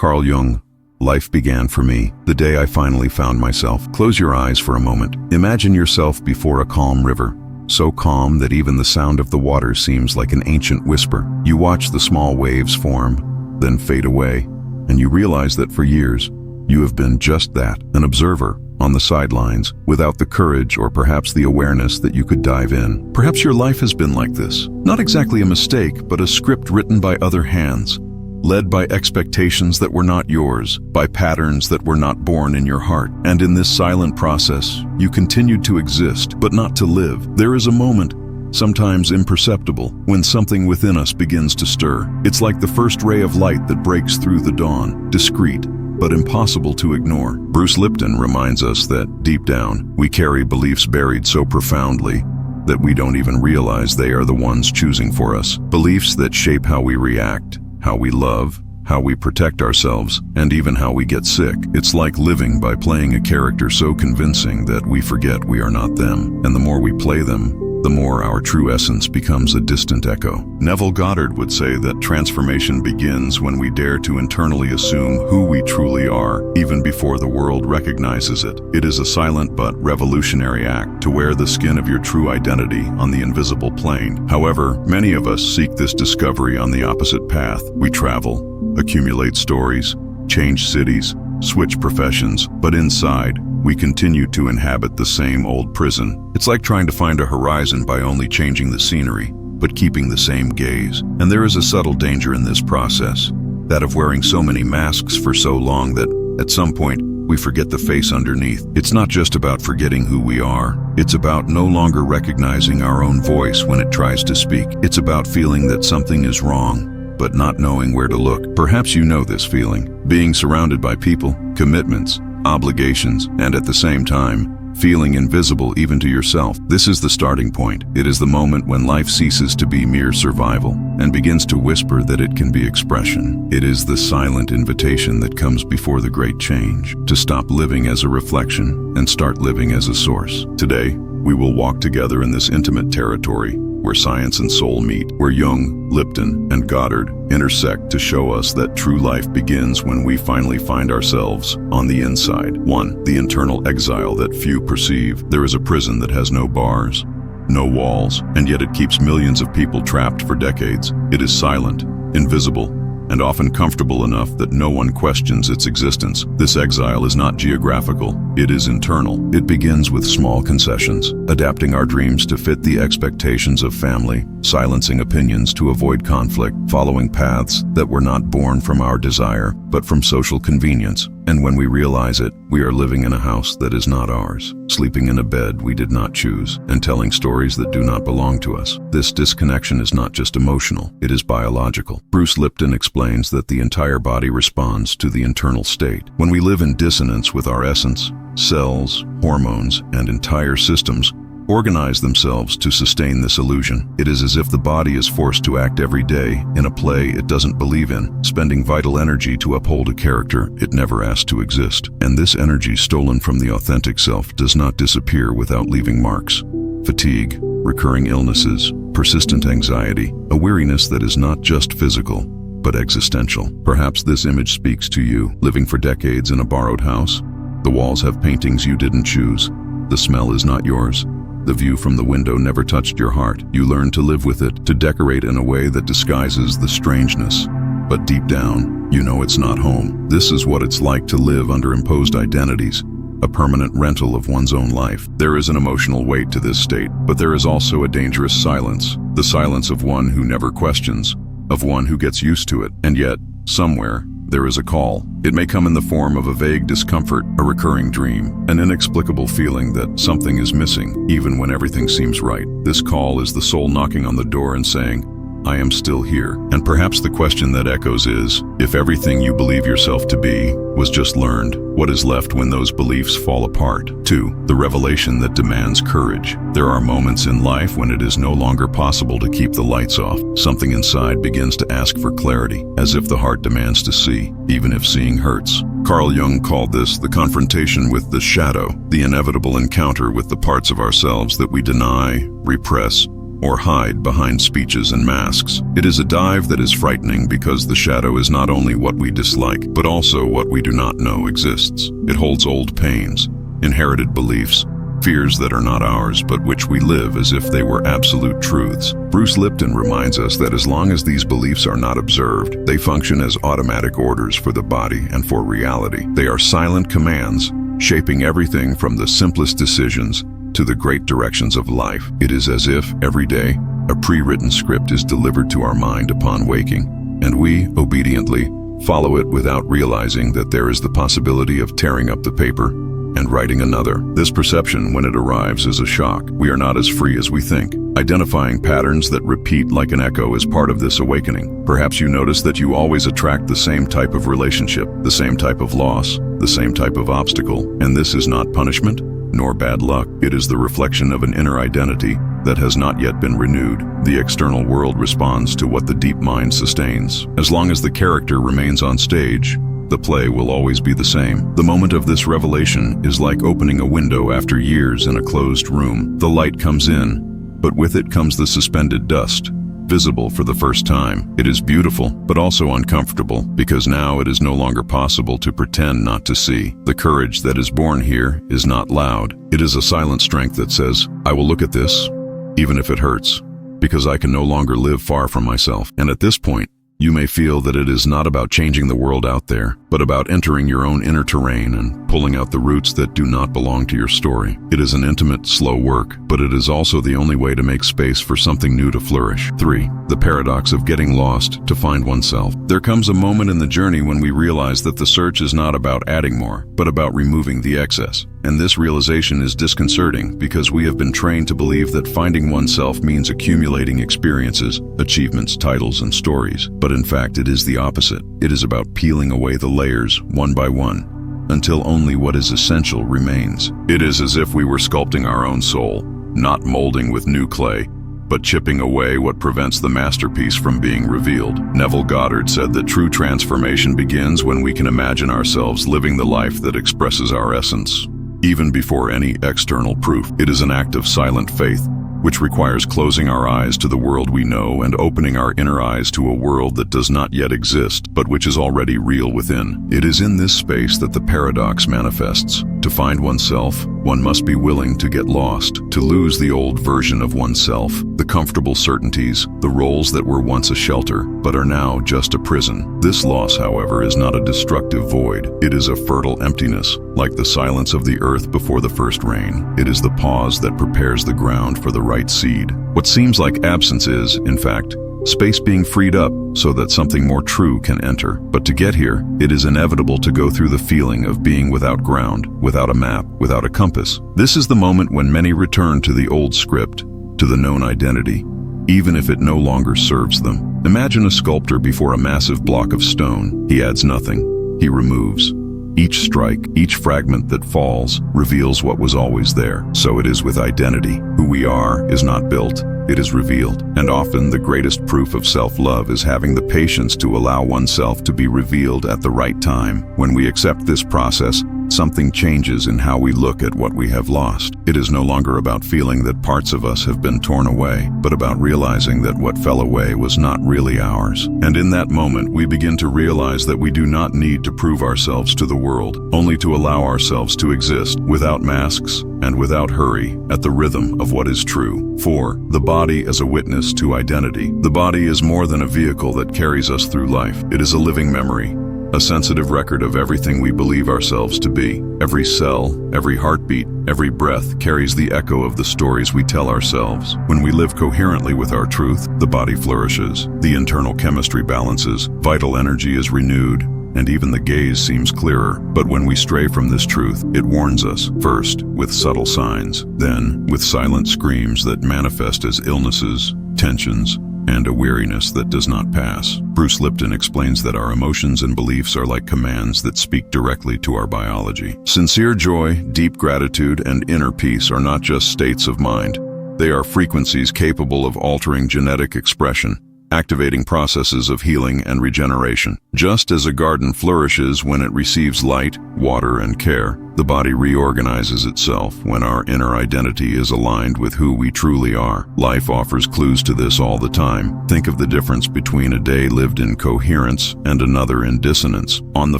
Carl Jung. Life began for me the day I finally found myself. Close your eyes for a moment. Imagine yourself before a calm river, so calm that even the sound of the water seems like an ancient whisper. You watch the small waves form, then fade away, and you realize that for years, you have been just that, an observer on the sidelines, without the courage or perhaps the awareness that you could dive in. Perhaps your life has been like this. Not exactly a mistake, but a script written by other hands, led by expectations that were not yours, by patterns that were not born in your heart. And in this silent process, you continued to exist, but not to live. There is a moment, sometimes imperceptible, when something within us begins to stir. It's like the first ray of light that breaks through the dawn, discreet, but impossible to ignore. Bruce Lipton reminds us that, deep down, we carry beliefs buried so profoundly that we don't even realize they are the ones choosing for us. Beliefs that shape how we react, how we love, how we protect ourselves, and even how we get sick. It's like living by playing a character so convincing that we forget we are not them. And the more we play them, the more our true essence becomes a distant echo. Neville Goddard would say that transformation begins when we dare to internally assume who we truly are, even before the world recognizes it. It is a silent but revolutionary act to wear the skin of your true identity on the invisible plane. However, many of us seek this discovery on the opposite path. We travel, accumulate stories, change cities, switch professions, but inside, we continue to inhabit the same old prison. It's like trying to find a horizon by only changing the scenery, but keeping the same gaze. And there is a subtle danger in this process, that of wearing so many masks for so long that, at some point, we forget the face underneath. It's not just about forgetting who we are. It's about no longer recognizing our own voice when it tries to speak. It's about feeling that something is wrong, but not knowing where to look. Perhaps you know this feeling, being surrounded by people, commitments, obligations, and at the same time, feeling invisible even to yourself. This is the starting point. It is the moment when life ceases to be mere survival and begins to whisper that it can be expression. It is the silent invitation that comes before the great change, to stop living as a reflection and start living as a source. Today, we will walk together in this intimate territory where science and soul meet, where Jung, Lipton, and Goddard intersect to show us that true life begins when we finally find ourselves on the inside. 1. The internal exile that few perceive. There is a prison that has no bars, no walls, and yet it keeps millions of people trapped for decades. It is silent, invisible, and often comfortable enough that no one questions its existence. This exile is not geographical, it is internal. It begins with small concessions, adapting our dreams to fit the expectations of family, silencing opinions to avoid conflict, following paths that were not born from our desire, but from social convenience. And when we realize it, we are living in a house that is not ours, sleeping in a bed we did not choose, and telling stories that do not belong to us. This disconnection is not just emotional, it is biological. Bruce Lipton explains that the entire body responds to the internal state. When we live in dissonance with our essence, cells, hormones, and entire systems organize themselves to sustain this illusion. It is as if the body is forced to act every day in a play it doesn't believe in, spending vital energy to uphold a character it never asked to exist. And this energy stolen from the authentic self does not disappear without leaving marks. Fatigue, recurring illnesses, persistent anxiety, a weariness that is not just physical, but existential. Perhaps this image speaks to you, living for decades in a borrowed house. The walls have paintings you didn't choose. The smell is not yours. The view from the window never touched your heart. You learned to live with it, to decorate in a way that disguises the strangeness. But deep down, you know it's not home. This is what it's like to live under imposed identities, a permanent rental of one's own life. There is an emotional weight to this state, but there is also a dangerous silence. The silence of one who never questions, of one who gets used to it. And yet, somewhere, there is a call. It may come in the form of a vague discomfort, a recurring dream, an inexplicable feeling that something is missing, even when everything seems right. This call is the soul knocking on the door and saying, I am still here. And perhaps the question that echoes is, if everything you believe yourself to be was just learned, what is left when those beliefs fall apart? 2. The revelation that demands courage. There are moments in life when it is no longer possible to keep the lights off. Something inside begins to ask for clarity, as if the heart demands to see, even if seeing hurts. Carl Jung called this the confrontation with the shadow, the inevitable encounter with the parts of ourselves that we deny, repress, or hide behind speeches and masks. It is a dive that is frightening because the shadow is not only what we dislike, but also what we do not know exists. It holds old pains, inherited beliefs, fears that are not ours, but which we live as if they were absolute truths. Bruce Lipton reminds us that as long as these beliefs are not observed, they function as automatic orders for the body and for reality. They are silent commands, shaping everything from the simplest decisions to the great directions of life. It is as if, every day, a pre-written script is delivered to our mind upon waking, and we, obediently, follow it without realizing that there is the possibility of tearing up the paper and writing another. This perception, when it arrives, is a shock. We are not as free as we think. Identifying patterns that repeat like an echo is part of this awakening. Perhaps you notice that you always attract the same type of relationship, the same type of loss, the same type of obstacle, and this is not punishment nor bad luck. It is the reflection of an inner identity that has not yet been renewed. The external world responds to what the deep mind sustains. As long as the character remains on stage, the play will always be the same. The moment of this revelation is like opening a window after years in a closed room. The light comes in, but with it comes the suspended dust, visible for the first time. It is beautiful, but also uncomfortable, because now it is no longer possible to pretend not to see. The courage that is born here is not loud. It is a silent strength that says, I will look at this, even if it hurts, because I can no longer live far from myself. And at this point, you may feel that it is not about changing the world out there, but about entering your own inner terrain and pulling out the roots that do not belong to your story. It is an intimate, slow work, but it is also the only way to make space for something new to flourish. 3. The paradox of getting lost to find oneself. There comes a moment in the journey when we realize that the search is not about adding more, but about removing the excess. And this realization is disconcerting because we have been trained to believe that finding oneself means accumulating experiences, achievements, titles, and stories. But in fact, it is the opposite. It is about peeling away the layers, one by one, until only what is essential remains. It is as if we were sculpting our own soul, not molding with new clay, but chipping away what prevents the masterpiece from being revealed. Neville Goddard said that true transformation begins when we can imagine ourselves living the life that expresses our essence, even before any external proof. It is an act of silent faith, which requires closing our eyes to the world we know and opening our inner eyes to a world that does not yet exist, but which is already real within. It is in this space that the paradox manifests. To find oneself, one must be willing to get lost, to lose the old version of oneself, the comfortable certainties, the roles that were once a shelter, but are now just a prison. This loss, however, is not a destructive void. It is a fertile emptiness, like the silence of the earth before the first rain. It is the pause that prepares the ground for the right seed. What seems like absence is, in fact, space being freed up so that something more true can enter. But to get here, it is inevitable to go through the feeling of being without ground, without a map, without a compass. This is the moment when many return to the old script, to the known identity, even if it no longer serves them. Imagine a sculptor before a massive block of stone. He adds nothing. He removes. Each strike, each fragment that falls, reveals what was always there. So it is with identity. Who we are is not built, it is revealed. And often the greatest proof of self-love is having the patience to allow oneself to be revealed at the right time. When we accept this process, something changes in how we look at what we have lost. It is no longer about feeling that parts of us have been torn away, but about realizing that what fell away was not really ours. And in that moment, we begin to realize that we do not need to prove ourselves to the world, only to allow ourselves to exist without masks and without hurry, at the rhythm of what is true. 4. The body as a witness to identity. The body is more than a vehicle that carries us through life. It is a living memory, a sensitive record of everything we believe ourselves to be. Every cell, every heartbeat, every breath carries the echo of the stories we tell ourselves. When we live coherently with our truth, the body flourishes, the internal chemistry balances, vital energy is renewed, and even the gaze seems clearer. But when we stray from this truth, it warns us, first with subtle signs, then with silent screams that manifest as illnesses, tensions, and a weariness that does not pass. Bruce Lipton explains that our emotions and beliefs are like commands that speak directly to our biology. Sincere joy, deep gratitude, and inner peace are not just states of mind. They are frequencies capable of altering genetic expression, activating processes of healing and regeneration. Just as a garden flourishes when it receives light, water, and care, the body reorganizes itself when our inner identity is aligned with who we truly are. Life offers clues to this all the time. Think of the difference between a day lived in coherence and another in dissonance. On the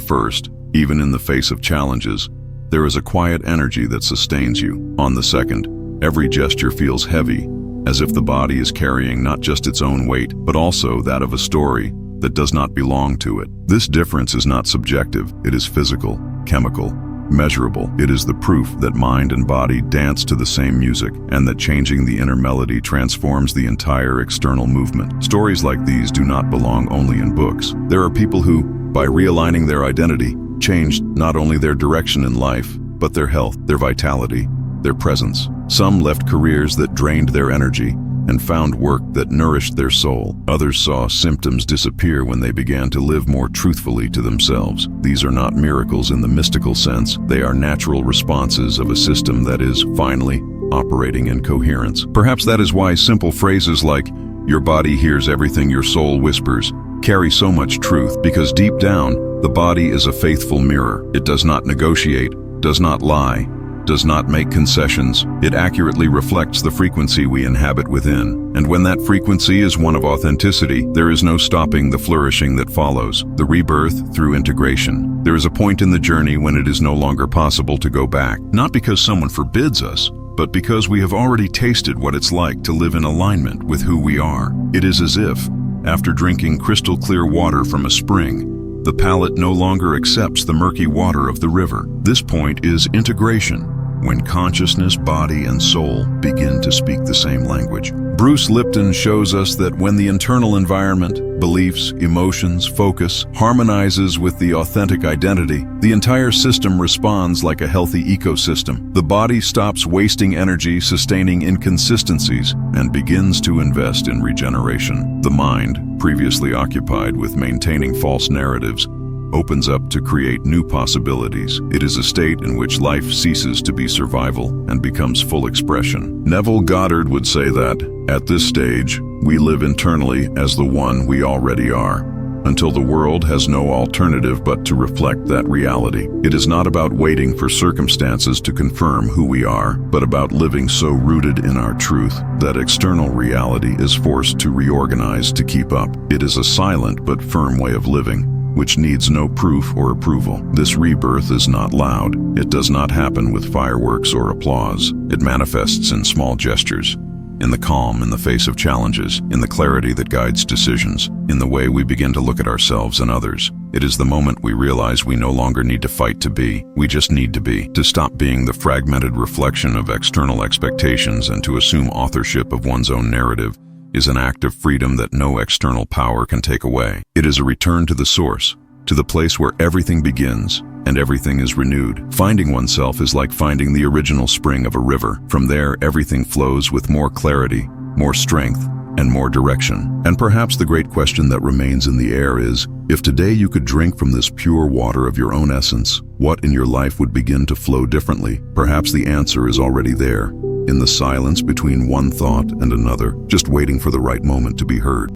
first, even in the face of challenges, there is a quiet energy that sustains you. On the second, every gesture feels heavy, as if the body is carrying not just its own weight, but also that of a story that does not belong to it. This difference is not subjective, it is physical, chemical, measurable. It is the proof that mind and body dance to the same music, and that changing the inner melody transforms the entire external movement. Stories like these do not belong only in books. There are people who, by realigning their identity, changed not only their direction in life, but their health, their vitality, their presence. Some left careers that drained their energy and found work that nourished their soul. Others saw symptoms disappear when they began to live more truthfully to themselves. These are not miracles in the mystical sense. They are natural responses of a system that is finally operating in coherence. Perhaps that is why simple phrases like, "Your body hears everything your soul whispers," carry so much truth, because deep down, the body is a faithful mirror. It does not negotiate, does not lie, does not make concessions. It accurately reflects the frequency we inhabit within. And when that frequency is one of authenticity, there is no stopping the flourishing that follows, the rebirth through integration. There is a point in the journey when it is no longer possible to go back, not because someone forbids us, but because we have already tasted what it's like to live in alignment with who we are. It is as if, after drinking crystal clear water from a spring, the palate no longer accepts the murky water of the river. This point is integration, when consciousness, body, and soul begin to speak the same language. Bruce Lipton shows us that when the internal environment, beliefs, emotions, focus, harmonizes with the authentic identity, the entire system responds like a healthy ecosystem. The body stops wasting energy sustaining inconsistencies and begins to invest in regeneration. The mind, previously occupied with maintaining false narratives, opens up to create new possibilities. It is a state in which life ceases to be survival and becomes full expression. Neville Goddard would say that, at this stage, we live internally as the one we already are, until the world has no alternative but to reflect that reality. It is not about waiting for circumstances to confirm who we are, but about living so rooted in our truth that external reality is forced to reorganize to keep up. It is a silent but firm way of living, which needs no proof or approval. This rebirth is not loud. It does not happen with fireworks or applause. It manifests in small gestures, in the calm in the face of challenges, in the clarity that guides decisions, in the way we begin to look at ourselves and others. It is the moment we realize we no longer need to fight to be. We just need to be. To stop being the fragmented reflection of external expectations and to assume authorship of one's own narrative is an act of freedom that no external power can take away. It is a return to the source, to the place where everything begins and everything is renewed. Finding oneself is like finding the original spring of a river. From there, everything flows with more clarity, more strength, and more direction. And perhaps the great question that remains in the air is, if today you could drink from this pure water of your own essence, what in your life would begin to flow differently? Perhaps the answer is already there, in the silence between one thought and another, just waiting for the right moment to be heard.